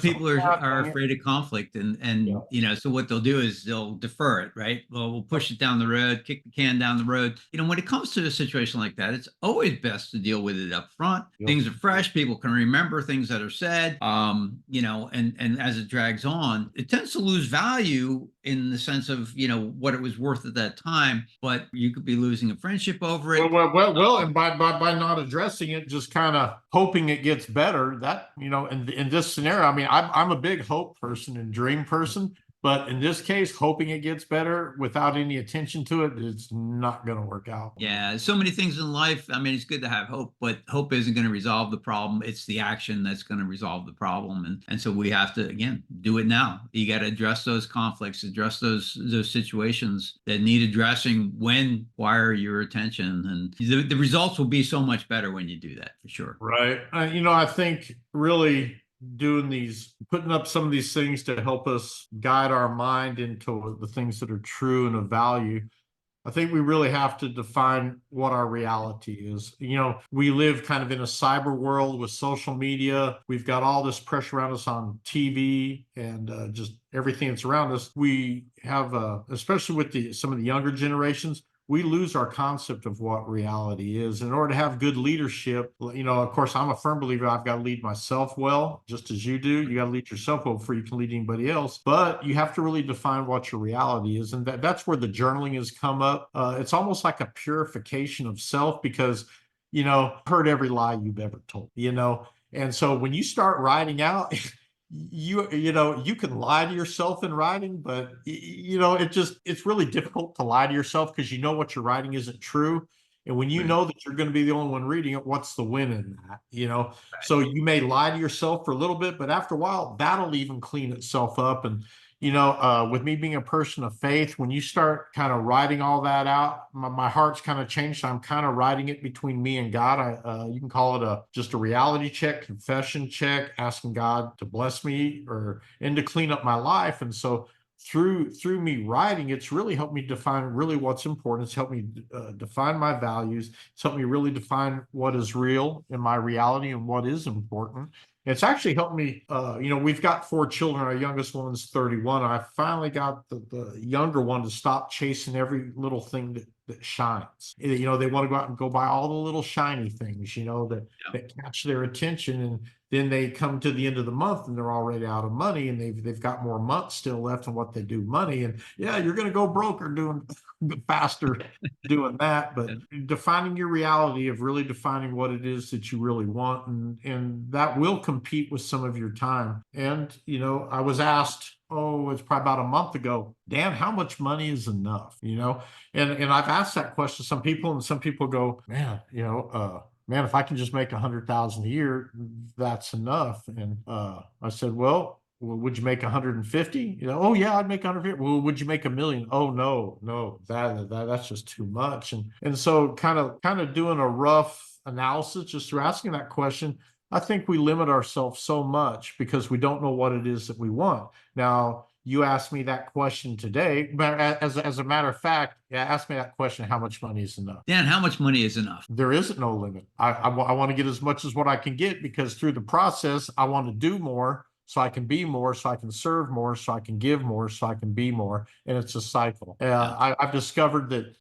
people are dang it. afraid of conflict, Yeah. so what they'll do is they'll defer it, right? Well, we'll push it down the road, kick the can down the road. When it comes to a situation like that, it's always best to deal with it up front. Yep. Things are fresh, people can remember things that are said. And as it drags on, it tends to lose value in the sense of, what it was worth at that time, but you could be losing a friendship over it. Well, and by not addressing it, just kind of hoping it gets better. That, in this scenario, I mean, I'm a big hope person and dream person, but in this case, hoping it gets better without any attention to it, it's not going to work out. Yeah, so many things in life. I mean, it's good to have hope, but hope isn't going to resolve the problem. It's the action that's going to resolve the problem. And so we have to, again, do it now. You got to address those conflicts, address those situations that need addressing when require your attention. And the results will be so much better when you do that, for sure. Right. I think really putting up some of these things to help us guide our mind into the things that are true and of value. I think we really have to define what our reality is. We live kind of in a cyber world with social media. We've got all this pressure around us on TV and just everything that's around us. We have, especially with some of the younger generations, we lose our concept of what reality is. In order to have good leadership, of course, I'm a firm believer I've got to lead myself well, just as you do. You got to lead yourself well before you can lead anybody else. But you have to really define what your reality is. And that's where the journaling has come up. It's almost like a purification of self because, heard every lie you've ever told, And so when you start writing out, you can lie to yourself in writing, but it's really difficult to lie to yourself because what you're writing isn't true. And when you know that you're going to be the only one reading it, what's the win in that? So you may lie to yourself for a little bit, but after a while, that'll even clean itself up. And with me being a person of faith, when you start kind of writing all that out, my heart's kind of changed. So I'm kind of writing it between me and God. You can call it just a reality check, confession check, asking God to bless me and to clean up my life. And so through me writing, it's really helped me define really what's important. It's helped me define my values. It's helped me really define what is real in my reality and what is important. It's actually helped me, we've got 4 children. Our youngest one's 31. I finally got the younger one to stop chasing every little thing that shines. They want to go out and go buy all the little shiny things, that catch their attention. And then they come to the end of the month and they're already out of money and they've got more months still left on what they do money. And yeah, you're going to go broke or doing faster doing that. But defining your reality of really defining what it is that you really want. And that will compete with some of your time. And, I was asked, it's probably about a month ago, Dan, how much money is enough? And I've asked that question to some people, and some people go, man, if I can just make 100,000 a year, that's enough. And I said, well, would you make 150? Oh yeah, I'd make 150. Well, would you make $1 million? Oh no, that's just too much. And so kind of doing a rough analysis just through asking that question, I think we limit ourselves so much because we don't know what it is that we want. Now, you asked me that question today, but as a matter of fact, ask me that question, how much money is enough? Dan, how much money is enough? There isn't no limit. I want to get as much as what I can get because through the process, I want to do more so I can be more, so I can serve more, so I can give more, so I can be more. And it's a cycle. I've discovered that,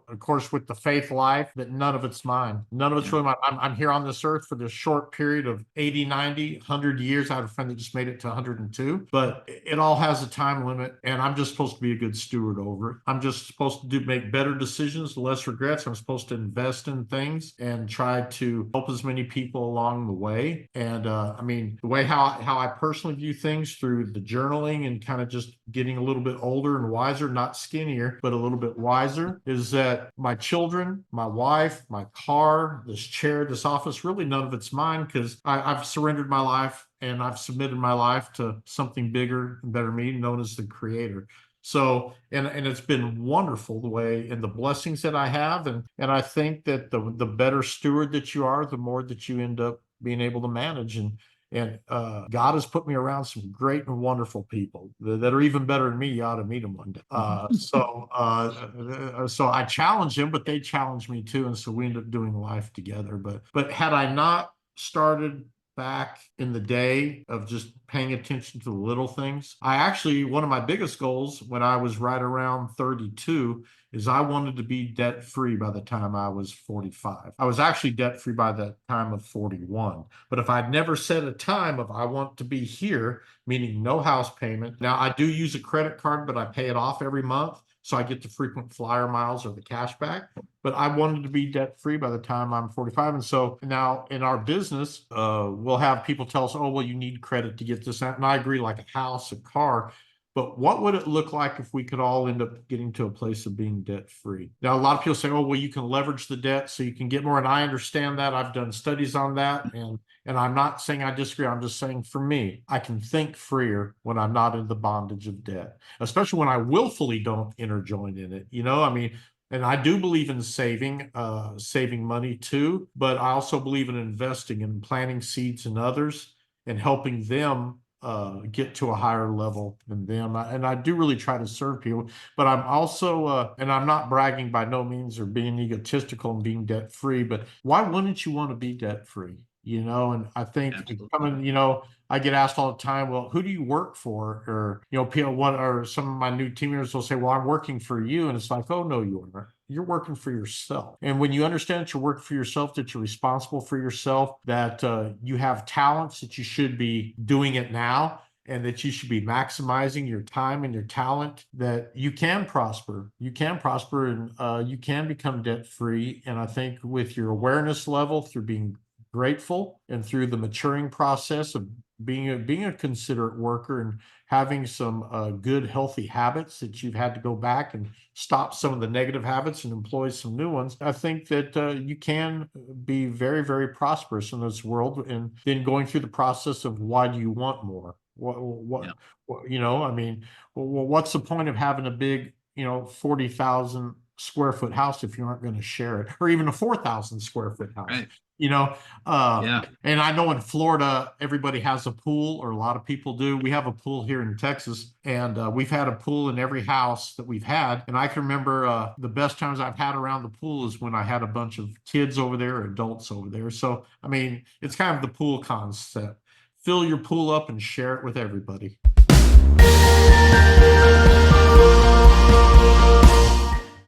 of course, with the faith life, that none of it's mine. None of it's really mine. I'm here on this earth for this short period of 80, 90, 100 years. I have a friend that just made it to 102, but it all has a time limit. And I'm just supposed to be a good steward over it. I'm just supposed to make better decisions, less regrets. I'm supposed to invest in things and try to help as many people along the way. And the way how I personally view things through the journaling and kind of just getting a little bit older and wiser, not skinnier, but a little bit wiser, is that my children, my wife, my car, this chair, this office, really none of it's mine because I've surrendered my life and I've submitted my life to something bigger and better me, known as the Creator. So, and it's been wonderful the way and the blessings that I have. And I think that the better steward that you are, the more that you end up being able to manage. And God has put me around some great and wonderful people that are even better than me. You ought to meet them one day. So I challenge them, but they challenge me too. And so we end up doing life together. But had I not started back in the day of just paying attention to the little things. I actually, one of my biggest goals when I was right around 32 is I wanted to be debt free by the time I was 45. I was actually debt free by the time of 41. But if I'd never set a time of I want to be here, meaning no house payment. Now I do use a credit card, but I pay it off every month. So I get the frequent flyer miles or the cash back. But I wanted to be debt free by the time I'm 45. And so now in our business, we'll have people tell us, oh, well, you need credit to get this out. And I agree, like a house, a car. But what would it look like if we could all end up getting to a place of being debt free? Now, a lot of people say, oh, well, you can leverage the debt so you can get more. And I understand that. I've done studies on that. And I'm not saying I disagree. I'm just saying for me, I can think freer when I'm not in the bondage of debt, especially when I willfully don't interjoin in it. I mean, and I do believe in saving money too, but I also believe in investing and planting seeds in others and helping them get to a higher level than them. And I do really try to serve people, but I'm also, and I'm not bragging by no means or being egotistical and being debt free, but why wouldn't you want to be debt free? And I think I get asked all the time, well, who do you work for? Or, people, or some of my new team members will say, well, I'm working for you. And it's like, oh, no, you aren't. You're working for yourself. And when you understand that you're working for yourself, that you're responsible for yourself, that you have talents, that you should be doing it now, and that you should be maximizing your time and your talent, that you can prosper. You can prosper and you can become debt free. And I think with your awareness level, through being grateful and through the maturing process of being a considerate worker and having some good healthy habits that you've had to go back and stop some of the negative habits and employ some new ones, I think that you can be very, very prosperous in this world. And then going through the process of why do you want more? I mean, what's the point of having a big 40,000 square foot house if you aren't going to share it, or even a 4,000 square foot house? Right. Yeah. And I know in Florida, everybody has a pool, or a lot of people do. We have a pool here in Texas, and we've had a pool in every house that we've had. And I can remember the best times I've had around the pool is when I had a bunch of kids over there, or adults over there. So, I mean, it's kind of the pool concept. Fill your pool up and share it with everybody.